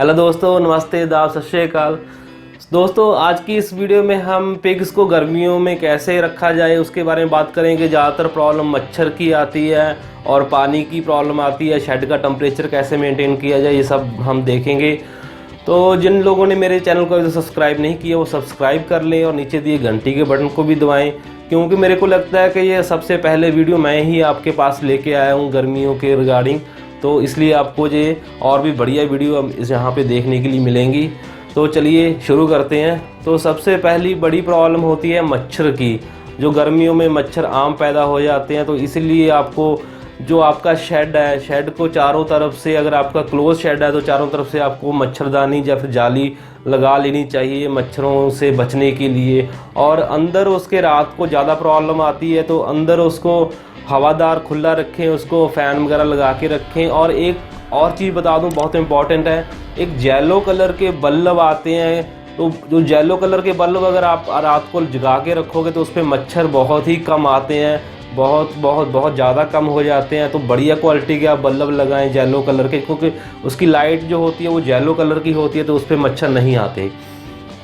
Hello दोस्तों, नमस्ते, आदाब, सत श्री अकाल। दोस्तों, आज की इस वीडियो में हम पिग्स को गर्मियों में कैसे रखा जाए उसके बारे में बात करेंगे। ज़्यादातर प्रॉब्लम मच्छर की आती है और पानी की प्रॉब्लम आती है। शेड का टेम्परेचर कैसे मेंटेन किया जाए ये सब हम देखेंगे। तो जिन लोगों ने मेरे चैनल को अभी सब्सक्राइब नहीं किया वो सब्सक्राइब कर लें और नीचे दिए घंटी के बटन को भी दबाएं, क्योंकि मेरे को लगता है कि ये सबसे पहले वीडियो मैं ही आपके पास लेके आया हूँ गर्मियों के रिगार्डिंग। तो इसलिए आपको ये और भी बढ़िया वीडियो यहाँ पे देखने के लिए मिलेंगी। तो चलिए शुरू करते हैं। तो सबसे पहली बड़ी प्रॉब्लम होती है मच्छर की। जो गर्मियों में मच्छर आम पैदा हो जाते हैं, तो इसीलिए आपको जो आपका शेड है, शेड को चारों तरफ से, अगर आपका क्लोज शेड है तो चारों तरफ से आपको मच्छरदानी या फिर जाली लगा लेनी चाहिए मच्छरों से बचने के लिए। और अंदर उसके रात को ज़्यादा प्रॉब्लम आती है तो अंदर उसको हवादार खुला रखें, उसको फ़ैन वगैरह लगा के रखें। और एक और चीज़ बता दूं, बहुत इम्पॉर्टेंट है, एक येलो कलर के बल्ब आते हैं। तो जो येलो कलर के बल्ब अगर आप रात को जगा के रखोगे तो उस पर मच्छर बहुत ही कम आते हैं, बहुत ज़्यादा कम हो जाते हैं। तो बढ़िया क्वालिटी के आप बल्ब लगाएं येलो कलर के, क्योंकि उसकी लाइट जो होती है वो येलो कलर की होती है तो उस पर मच्छर नहीं आते।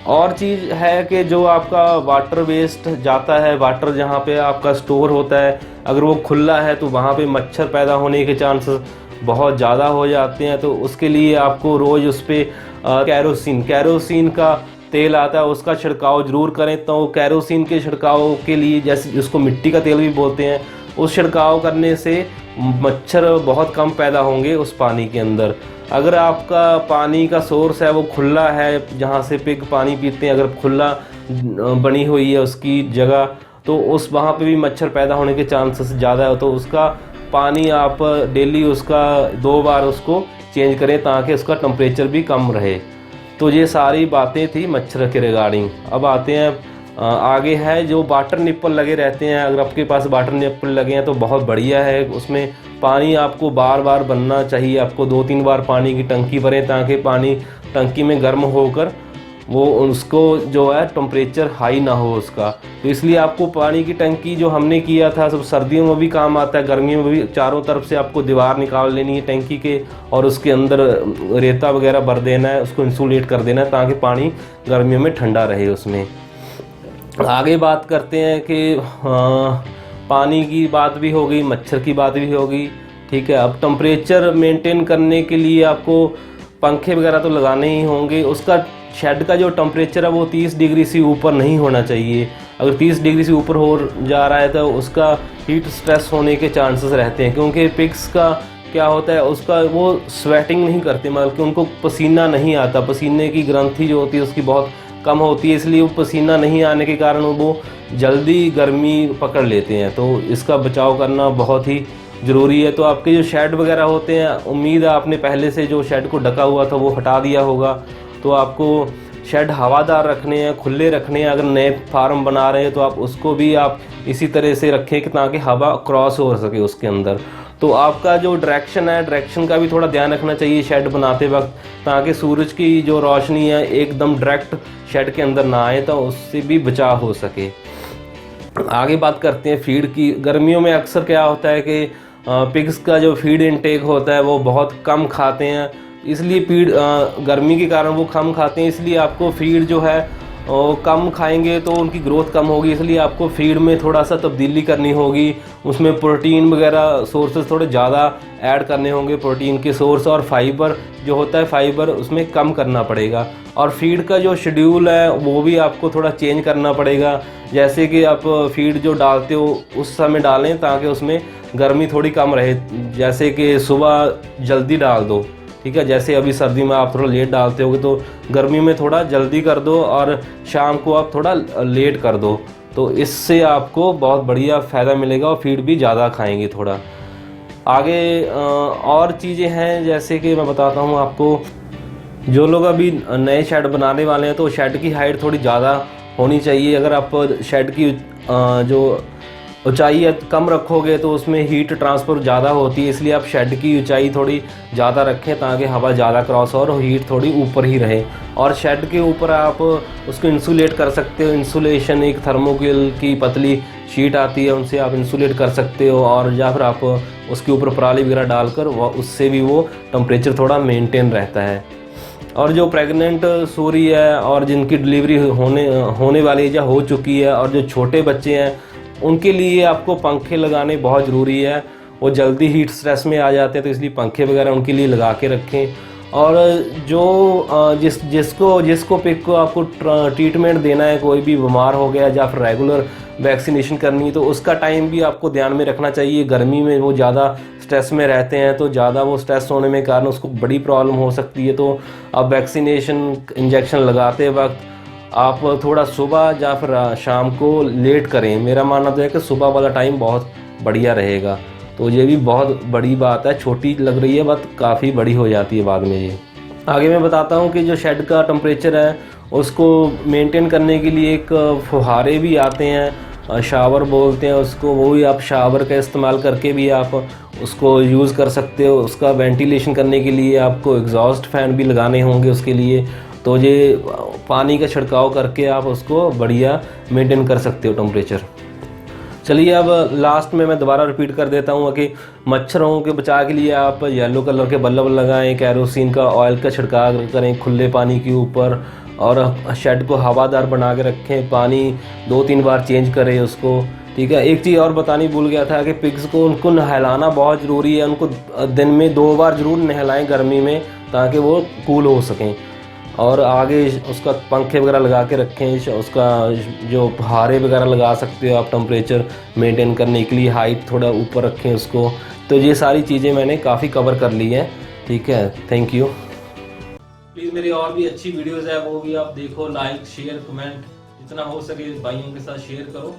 और चीज़ है कि जो आपका वाटर वेस्ट जाता है, वाटर जहाँ पे आपका स्टोर होता है, अगर वो खुला है तो वहाँ पे मच्छर पैदा होने के चांसेस बहुत ज़्यादा हो जाते हैं। तो उसके लिए आपको रोज़ उस पर कैरोसिन का तेल आता है, उसका छिड़काव ज़रूर करें। तो कैरोसिन के छिड़काव के लिए, जैसे जिसको मिट्टी का तेल भी बोलते हैं, उस छिड़काव करने से मच्छर बहुत कम पैदा होंगे उस पानी के अंदर। अगर आपका पानी का सोर्स है वो खुला है, जहाँ से पिग पानी पीते हैं, अगर खुला बनी हुई है उसकी जगह, तो उस वहाँ पे भी मच्छर पैदा होने के चांसेस ज़्यादा है। तो उसका पानी आप डेली उसका 2 बार उसको चेंज करें ताकि उसका टेम्परेचर भी कम रहे। तो ये सारी बातें थी मच्छर के रिगार्डिंग। अब आते हैं आगे है जो वाटर निप्पल लगे रहते हैं। अगर आपके पास वाटर निप्पल लगे हैं तो बहुत बढ़िया है। उसमें पानी आपको बार बार बनना चाहिए, आपको 2-3 बार पानी की टंकी भरें ताकि पानी टंकी में गर्म होकर वो उसको जो है टेम्परेचर हाई ना हो उसका। तो इसलिए आपको पानी की टंकी जो हमने किया था सब सर्दियों में भी काम आता है, गर्मियों में भी। चारों तरफ से आपको दीवार निकाल लेनी है टंकी के और उसके अंदर रेता वगैरह भर देना है, उसको इंसुलेट कर देना है ताकि पानी गर्मियों में ठंडा रहे उसमें। आगे बात करते हैं कि पानी की बात भी हो गई, मच्छर की बात भी हो गई, ठीक है। अब टेम्परेचर मेंटेन करने के लिए आपको पंखे वगैरह तो लगाने ही होंगे। उसका शेड का जो टेम्परेचर है वो 30 डिग्री से ऊपर नहीं होना चाहिए। अगर 30 डिग्री से ऊपर हो जा रहा है तो उसका हीट स्ट्रेस होने के चांसेस रहते हैं, क्योंकि पिग्स का क्या होता है, उसका वो स्वेटिंग नहीं करते, मतलब कि उनको पसीना नहीं आता। पसीने की ग्रंथि जो होती है उसकी बहुत कम होती है, इसलिए वो पसीना नहीं आने के कारण वो जल्दी गर्मी पकड़ लेते हैं। तो इसका बचाव करना बहुत ही ज़रूरी है। तो आपके जो शेड वगैरह होते हैं, उम्मीद है आपने पहले से जो शेड को ढका हुआ था वो हटा दिया होगा। तो आपको शेड हवादार रखने हैं, खुले रखने हैं। अगर नए फार्म बना रहे हैं तो आप उसको भी आप इसी तरह से रखें कि ताकि हवा क्रॉस हो सके उसके अंदर। तो आपका जो डायरेक्शन है, डायरेक्शन का भी थोड़ा ध्यान रखना चाहिए शेड बनाते वक्त, ताकि सूरज की जो रोशनी है एकदम डायरेक्ट शेड के अंदर ना आए, तो उससे भी बचाव हो सके। आगे बात करते हैं फीड की। गर्मियों में अक्सर क्या होता है कि पिग्स का जो फीड इनटेक होता है वो बहुत कम खाते हैं, इसलिए फीड गर्मी के कारण वो कम खाते हैं। इसलिए आपको फीड जो है कम खाएंगे तो उनकी ग्रोथ कम होगी, इसलिए आपको फीड में थोड़ा सा तब्दीली करनी होगी। उसमें प्रोटीन वगैरह सोर्सेज थोड़े ज़्यादा ऐड करने होंगे, प्रोटीन के सोर्स। और फाइबर जो होता है, फाइबर उसमें कम करना पड़ेगा। और फीड का जो शेड्यूल है वो भी आपको थोड़ा चेंज करना पड़ेगा। जैसे कि आप फीड जो डालते हो उस समय डालें ताकि उसमें गर्मी थोड़ी कम रहे। जैसे कि सुबह जल्दी डाल दो, ठीक है। जैसे अभी सर्दी में आप थोड़ा लेट डालते होगे तो गर्मी में थोड़ा जल्दी कर दो और शाम को आप थोड़ा लेट कर दो। तो इससे आपको बहुत बढ़िया फ़ायदा मिलेगा और फीड भी ज़्यादा खाएंगे थोड़ा। आगे और चीज़ें हैं, जैसे कि मैं बताता हूँ आपको। जो लोग अभी नए शेड बनाने वाले हैं तो शेड की हाइट थोड़ी ज़्यादा होनी चाहिए। अगर आप शेड की जो ऊंचाई कम रखोगे तो उसमें हीट ट्रांसफ़र ज़्यादा होती है, इसलिए आप शेड की ऊंचाई थोड़ी ज़्यादा रखें ताकि हवा ज़्यादा क्रॉस हो और हीट थोड़ी ऊपर ही रहे। और शेड के ऊपर आप उसको इंसुलेट कर सकते हो। इंसुलेशन एक थर्मोकोल की पतली शीट आती है, उनसे आप इंसुलेट कर सकते हो। और या फिर आप उसके ऊपर पराली वगैरह डालकर उससे भी वो टेम्परेचर थोड़ा मेंटेन रहता है। और जो प्रेग्नेंट सूरी है और जिनकी डिलीवरी होने वाली है या हो चुकी है, और जो छोटे बच्चे हैं उनके लिए आपको पंखे लगाने बहुत ज़रूरी है। वो जल्दी हीट स्ट्रेस में आ जाते हैं, तो इसलिए पंखे वगैरह उनके लिए लगा के रखें। और जो जिसको पिग को आपको ट्रीटमेंट देना है, कोई भी बीमार हो गया या फिर रेगुलर वैक्सीनेशन करनी है, तो उसका टाइम भी आपको ध्यान में रखना चाहिए। गर्मी में वो ज़्यादा स्ट्रेस में रहते हैं, तो ज़्यादा वो स्ट्रेस होने में कारण उसको बड़ी प्रॉब्लम हो सकती है। तो अब वैक्सीनेशन इंजेक्शन लगाते वक्त आप थोड़ा सुबह या फिर शाम को लेट करें। मेरा मानना तो है कि सुबह वाला टाइम बहुत बढ़िया रहेगा। तो ये भी बहुत बड़ी बात है, छोटी लग रही है बात, काफ़ी बड़ी हो जाती है बाद में ये। आगे मैं बताता हूँ कि जो शेड का टेम्परेचर है उसको मेंटेन करने के लिए एक फुहारे भी आते हैं, शावर बोलते हैं उसको, वो भी आप शावर का इस्तेमाल करके भी आप उसको यूज़ कर सकते हो। उसका वेंटिलेशन करने के लिए आपको एग्जॉस्ट फैन भी लगाने होंगे उसके लिए। तो ये पानी का छिड़काव करके आप उसको बढ़िया मेंटेन कर सकते हो टेम्परेचर। चलिए अब लास्ट में मैं दोबारा रिपीट कर देता हूँ कि मच्छरों के बचाव के लिए आप येलो कलर के बल्ब लगाएं, कैरोसिन का ऑयल का छिड़काव करें खुले पानी के ऊपर, और शेड को हवादार बना के रखें। पानी 2-3 बार चेंज करें उसको, ठीक है। एक चीज़ और बतानी भूल गया था कि पिग्स को उनको नहलाना बहुत ज़रूरी है। उनको दिन में 2 बार ज़रूर नहलाएं गर्मी में, ताकि वो कूल हो सकें। और आगे उसका पंखे वगैरह लगा के रखें, उसका जो फुहारे वगैरह लगा सकते हो आप टेम्परेचर मेंटेन करने के लिए, हाइट थोड़ा ऊपर रखें उसको। तो ये सारी चीज़ें मैंने काफ़ी कवर कर ली हैं, ठीक है। Thank you. प्लीज़ मेरी और भी अच्छी वीडियोज़ है वो भी आप देखो, लाइक शेयर कमेंट जितना हो सके भाइयों के साथ शेयर करो।